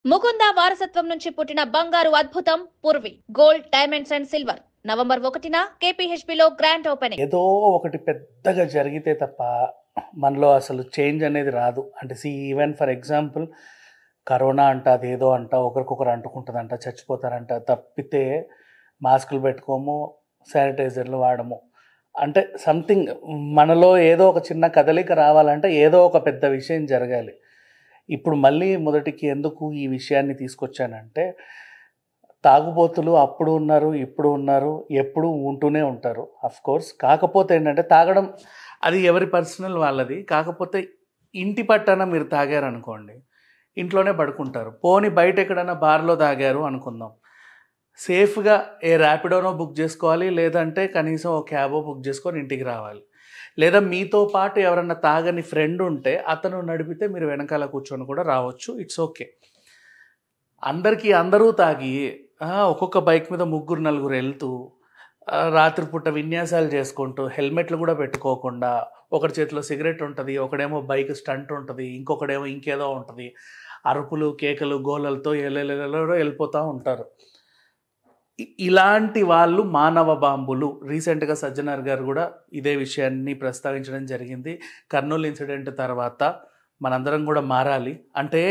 ముకుంద వారసత్వం నుంచి పుట్టిన బంగారు అద్భుతం Purvi gold diamonds and silver November 1న కేపీహెచ్బిలో గ్రాండ్ ఓపెనింగ్. ఏదో ఒకటి పెద్దగా జరిగితే తప్ప మనలో అసలు చేంజ్ అనేది రాదు. అంటే ఈవెన్ ఫర్ ఎగ్జాంపుల్ కరోనా అంట, అదేదో అంట, ఒకరికొకరు అంటుకుంటుందంట, చచ్చిపోతారంట, తప్పితే మాస్కులు పెట్టుకోము, శానిటైజర్లు వాడము. అంటే సంథింగ్ మనలో ఏదో ఒక చిన్న కదలిక రావాలంటే ఏదో ఒక పెద్ద విషయం జరగాలి. ఇప్పుడు మళ్ళీ మొదటికి ఎందుకు ఈ విషయాన్ని తీసుకొచ్చానంటే, తాగుబోతులు అప్పుడు ఉన్నారు, ఇప్పుడు ఉన్నారు, ఎప్పుడు ఉంటూనే ఉంటారు కోర్స్. కాకపోతే ఏంటంటే తాగడం అది ఎవరి పర్సనల్ వాళ్ళది. కాకపోతే ఇంటి పట్టన మీరు తాగారనుకోండి, ఇంట్లోనే పడుకుంటారు. పోని బయట ఎక్కడైనా బార్లో తాగారు అనుకుందాం, సేఫ్గా ఏ ర్యాపిడోనో బుక్ చేసుకోవాలి, లేదంటే కనీసం ఓ క్యాబో బుక్ చేసుకొని ఇంటికి రావాలి. లేదా మీతో పాటు ఎవరన్నా తాగని ఫ్రెండ్ ఉంటే అతను నడిపితే మీరు వెనకాల కూర్చొని కూడా రావచ్చు. It's okay. అందరూ తాగి ఒక్కొక్క బైక్ మీద ముగ్గురు నలుగురు వెళ్తూ రాత్రిపూట విన్యాసాలు చేసుకుంటూ హెల్మెట్లు కూడా పెట్టుకోకుండా, ఒకటి చేతిలో సిగరెట్ ఉంటుంది, ఒకడేమో బైక్ స్టంట్ ఉంటుంది, ఇంకొకడేమో ఇంకేదో ఉంటుంది, అరుపులు కేకలు గోలలతో వెళ్ళిపోతూ ఉంటారు. ఇలాంటి వాళ్ళు మానవ బాంబులు. రీసెంట్గా సజ్జనార్ గారు కూడా ఇదే విషయాన్ని ప్రస్తావించడం జరిగింది. కర్నూలు ఇన్సిడెంట్ తర్వాత మనందరం కూడా మారాలి. అంటే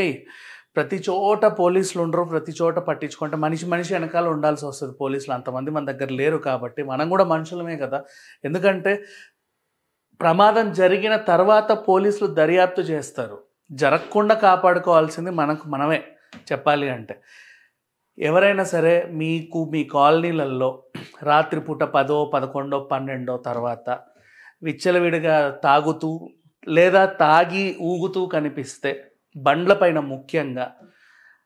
ప్రతి చోట పోలీసులు ఉండరు, ప్రతి చోట పట్టించుకుంటే మనిషి వెనకాల ఉండాల్సి వస్తుంది. పోలీసులు అంతమంది మన దగ్గర లేరు కాబట్టి మనం కూడా మనుషులమే కదా. ఎందుకంటే ప్రమాదం జరిగిన తర్వాత పోలీసులు దర్యాప్తు చేస్తారు. జరగకుండా కాపాడుకోవాల్సింది మనమే చెప్పాలి అంటే. ఎవరైనా సరే మీకు మీ కాలనీలలో రాత్రిపూట 10, 11, 12 తర్వాత విచ్చలవిడిగా తాగుతూ లేదా తాగి ఊగుతూ కనిపిస్తే బండ్లపైన ముఖ్యంగా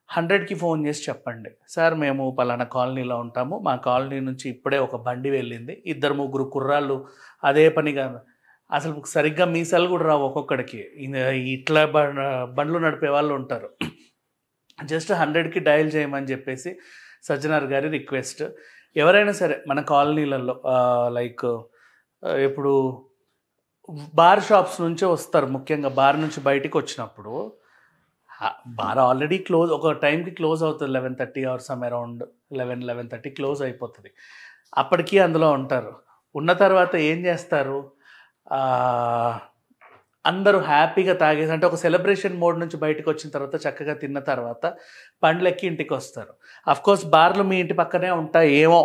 100కి ఫోన్ చేసి చెప్పండి, సార్ మేము పలానా కాలనీలో ఉంటాము, మా కాలనీ నుంచి ఇప్పుడే ఒక బండి వెళ్ళింది, 2-3 కుర్రాళ్ళు అదే పనిగా, అసలు సరిగ్గా మీసాలు కూడా రావు ఒక్కొక్కడికి, ఇట్లా బండ్లు నడిపే వాళ్ళు ఉంటారు, జస్ట్ 100కి డయల్ చేయమని చెప్పేసి సజ్జనార్ గారి రిక్వెస్ట్. ఎవరైనా సరే మన కాలనీలలో లైక్ ఇప్పుడు బార్ షాప్స్ నుంచే వస్తారు. ముఖ్యంగా బార్ నుంచి బయటికి వచ్చినప్పుడు, బార్ ఆల్రెడీ క్లోజ్, ఒక టైంకి క్లోజ్ అవుతుంది, 11:30 ఆర్ సమ్ అరౌండ్ 11-11:30 క్లోజ్ అయిపోతుంది. అప్పటికీ అందులో ఉంటారు. ఉన్న తర్వాత ఏం చేస్తారు, అందరూ హ్యాపీగా తాగేసి, అంటే ఒక సెలబ్రేషన్ మోడ్ నుంచి బయటకు వచ్చిన తర్వాత చక్కగా తిన్న తర్వాత పండ్లెక్కి ఇంటికి వస్తారు. అఫ్కోర్స్ బార్లు మీ ఇంటి పక్కనే ఉంటాయి, ఏమో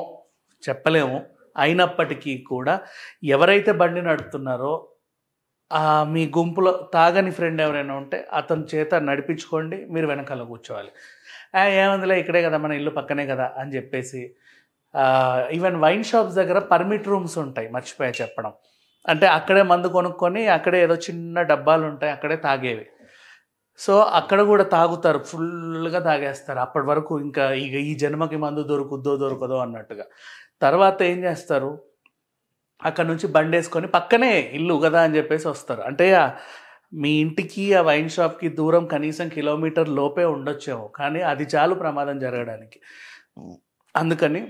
చెప్పలేము. అయినప్పటికీ కూడా ఎవరైతే బండి నడుపుతున్నారో మీ గుంపులో తాగని ఫ్రెండ్ ఎవరైనా ఉంటే అతని చేత నడిపించుకోండి, మీరు వెనకాల కూర్చోవాలి. ఏమందిలే ఇక్కడే కదా, మన ఇల్లు పక్కనే కదా అని చెప్పేసి. ఈవెన్ వైన్ షాప్స్ దగ్గర పర్మిట్ రూమ్స్ ఉంటాయి, మర్చిపోయా చెప్పడం. అంటే అక్కడే మందు కొనుక్కొని అక్కడే ఏదో చిన్న డబ్బాలు ఉంటాయి, అక్కడే తాగేవి. సో అక్కడ కూడా తాగుతారు, ఫుల్గా తాగేస్తారు. అప్పటి వరకు ఇంకా ఈ జన్మకి మందు దొరకదో అన్నట్టుగా. తర్వాత ఏం చేస్తారు, అక్కడ నుంచి బండి వేసుకొని పక్కనే ఇల్లు కదా అని చెప్పేసి వస్తారు. అంటే మీ ఇంటికి ఆ వైన్ షాప్కి దూరం కనీసం కిలోమీటర్ లోపే ఉండొచ్చేమో, కానీ అది చాలు ప్రమాదం జరగడానికి. అందుకని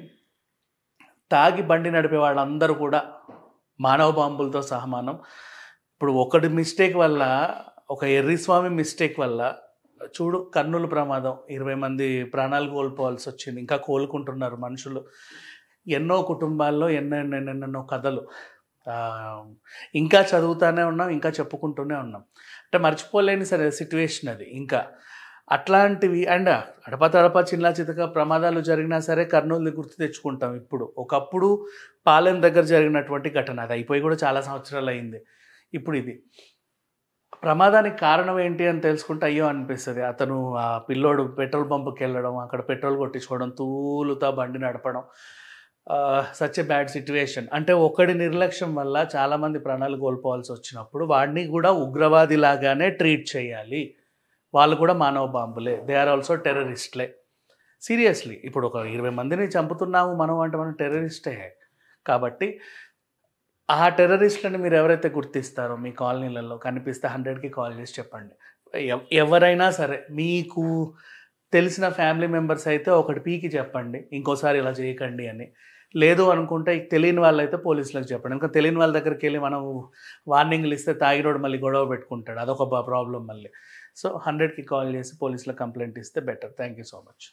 తాగి బండి నడిపే వాళ్ళందరూ కూడా మానవ బాంబులతో సహమానం. ఇప్పుడు ఒకటి మిస్టేక్ వల్ల, ఒక ఎర్రిస్వామి మిస్టేక్ వల్ల చూడు కర్నూలు ప్రమాదం, 20 మంది ప్రాణాలు కోల్పోవాల్సి వచ్చింది. ఇంకా కోలుకుంటున్నారు మనుషులు. ఎన్నో కుటుంబాల్లో ఎన్నెన్నో కథలు ఇంకా చదువుతూనే ఉన్నాం, ఇంకా చెప్పుకుంటూనే ఉన్నాం. అంటే మర్చిపోలేని సరే సిట్యువేషన్ అది. ఇంకా అట్లాంటివి అండ్ అడప చిన్న చితక ప్రమాదాలు జరిగినా సరే కర్నూలుని గుర్తు తెచ్చుకుంటాం. ఒకప్పుడు పాలెం దగ్గర జరిగినటువంటి ఘటన, అది అయిపోయి కూడా చాలా సంవత్సరాలు అయింది. ఇప్పుడు ఇది ప్రమాదానికి కారణం ఏంటి అని తెలుసుకుంటే అయ్యో అనిపిస్తుంది. అతను ఆ పిల్లోడు పెట్రోల్ పంపుకి వెళ్ళడం, అక్కడ పెట్రోల్ కొట్టించుకోవడం, తూలుతా బండి నడపడం, సచ్ ఎ బ్యాడ్ సిట్యువేషన్. అంటే ఒకడి నిర్లక్ష్యం వల్ల చాలామంది ప్రాణాలు కోల్పోవాల్సి వచ్చినప్పుడు వాడిని కూడా ఉగ్రవాది లాగానే ట్రీట్ చేయాలి. వాళ్ళు కూడా మానవ బాంబులే, దే ఆర్ ఆల్సో టెర్రరిస్ట్లే. సీరియస్లీ ఇప్పుడు ఒక 20 మందిని చంపుతున్నాము మనం అంటే మనం టెర్రరిస్టే. కాబట్టి ఆ టెర్రరిస్ట్లని మీరు ఎవరైతే గుర్తిస్తారో మీ కాలనీలలో కనిపిస్తే 100కి కాల్ చేసి చెప్పండి. ఎవరైనా సరే మీకు తెలిసిన ఫ్యామిలీ మెంబర్స్ అయితే ఒకటి పీకి చెప్పండి, ఇంకోసారి ఇలా చేయకండి అని. లేదు అనుకుంటే తెలియని వాళ్ళైతే పోలీసులకు చెప్పండి. ఇంకా తెలియని వాళ్ళ దగ్గరికి వెళ్ళి మనం వార్నింగ్లు ఇస్తే తాగిరోడు మళ్ళీ గొడవ పెట్టుకుంటాడు, అదొక ప్రాబ్లం మళ్ళీ. సో 100కి కాల్ చేసి పోలీసులో కంప్లైంట్ ఇస్తే better. Thank you so much.